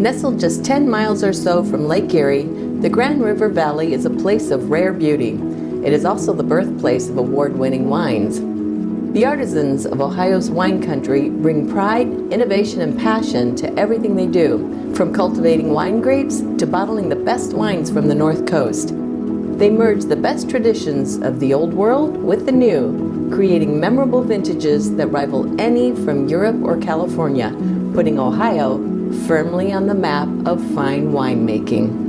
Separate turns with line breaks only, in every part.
Nestled just 10 miles or so from Lake Erie, the Grand River Valley is a place of rare beauty. It is also the birthplace of award-winning wines. The artisans of Ohio's wine country bring pride, innovation, and passion to everything they do, from cultivating wine grapes to bottling the best wines from the North Coast. They merge the best traditions of the old world with the new, creating memorable vintages that rival any from Europe or California, putting Ohio firmly on the map of fine winemaking.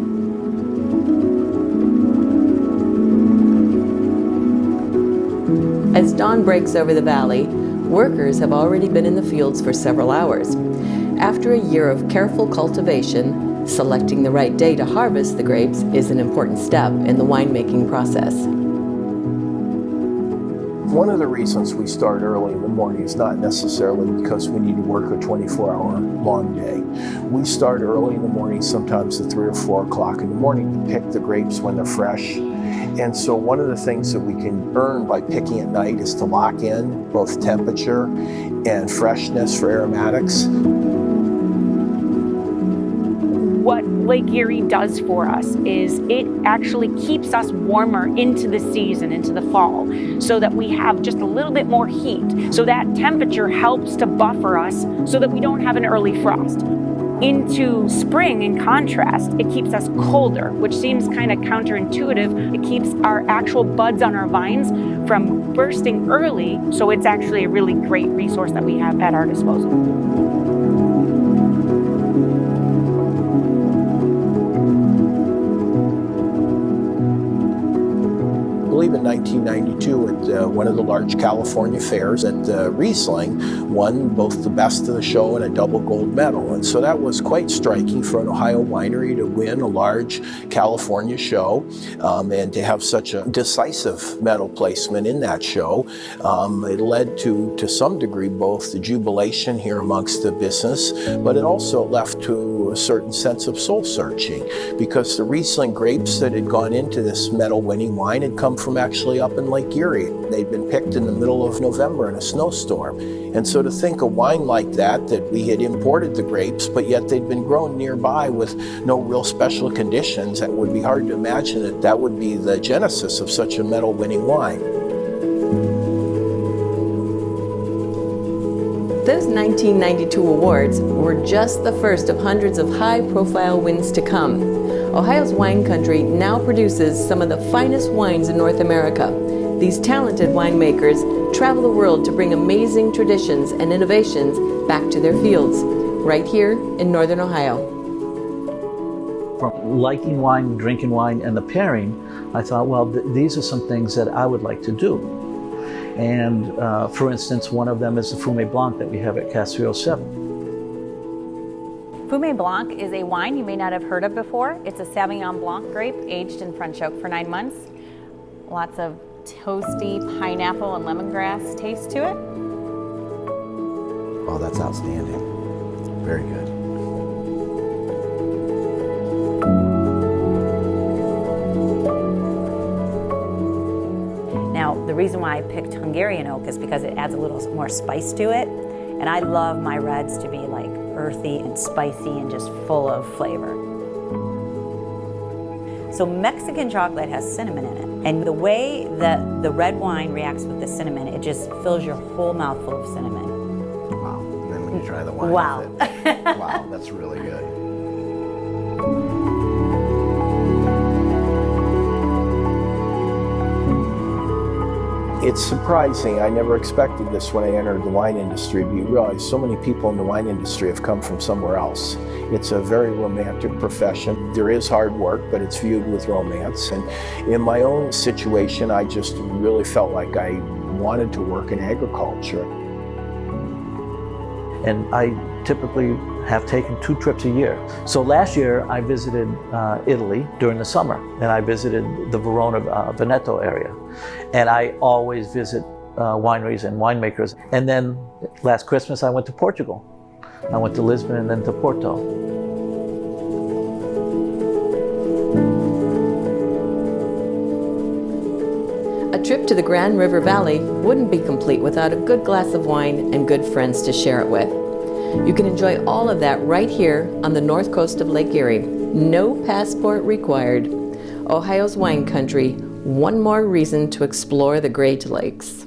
As dawn breaks over the valley, workers have already been in the fields for several hours. After a year of careful cultivation, selecting the right day to harvest the grapes is an important step in the winemaking process.
One of the reasons we start early in the morning is not necessarily because we need to work a 24-hour long day. We start early in the morning, sometimes at 3 or 4 o'clock in the morning, to pick the grapes when they're fresh. And so one of the things that we can earn by picking at night is to lock in both temperature and freshness for aromatics.
What Lake Erie does for us is it actually keeps us warmer into the season, into the fall, so that we have just a little bit more heat. So that temperature helps to buffer us so that we don't have an early frost. Into spring, in contrast, it keeps us colder, which seems kind of counterintuitive. It keeps our actual buds on our vines from bursting early, so it's actually a really great resource that we have at our disposal.
I believe in 1992 at one of the large California fairs at Riesling won both the best of the show and a double gold medal. And so that was quite striking for an Ohio winery to win a large California show and to have such a decisive medal placement in that show. It led to some degree both the jubilation here amongst the business, but it also left to a certain sense of soul searching, because the Riesling grapes that had gone into this medal winning wine had come from actually up in Lake Erie. They'd been picked in the middle of November in a snowstorm. And so to think a wine like that we had imported the grapes, but yet they'd been grown nearby with no real special conditions, it would be hard to imagine that would be the genesis of such a medal winning wine.
Those 1992 awards were just the first of hundreds of high-profile wins to come. Ohio's wine country now produces some of the finest wines in North America. These talented winemakers travel the world to bring amazing traditions and innovations back to their fields, right here in Northern Ohio.
From liking wine, drinking wine, and the pairing, I thought, well, these are some things that I would like to do. And for instance, one of them is the Fumé Blanc that we have at Cask 307.
Fumé Blanc is a wine you may not have heard of before. It's a Sauvignon Blanc grape aged in French oak for 9 months. Lots of toasty pineapple and lemongrass taste to it.
Oh, that's outstanding. Very good.
Now, the reason why I picked Hungarian oak is because it adds a little more spice to it. And I love my reds to be like earthy and spicy and just full of flavor. So Mexican chocolate has cinnamon in it. And the way that the red wine reacts with the cinnamon, it just fills your whole mouth full of cinnamon.
Wow. And then when you try the wine
Wow.
with it, wow, that's really good.
It's surprising. I never expected this when I entered the wine industry, but you realize so many people in the wine industry have come from somewhere else. It's a very romantic profession. There is hard work, but it's viewed with romance. And in my own situation, I just really felt like I wanted to work in agriculture.
And I typically have taken 2 trips a year. So last year I visited Italy during the summer, and I visited the Verona Veneto area. And I always visit wineries and winemakers. And then last Christmas I went to Portugal. I went to Lisbon and then to Porto.
A trip to the Grand River Valley wouldn't be complete without a good glass of wine and good friends to share it with. You can enjoy all of that right here on the north coast of Lake Erie. No passport required. Ohio's wine country, one more reason to explore the Great Lakes.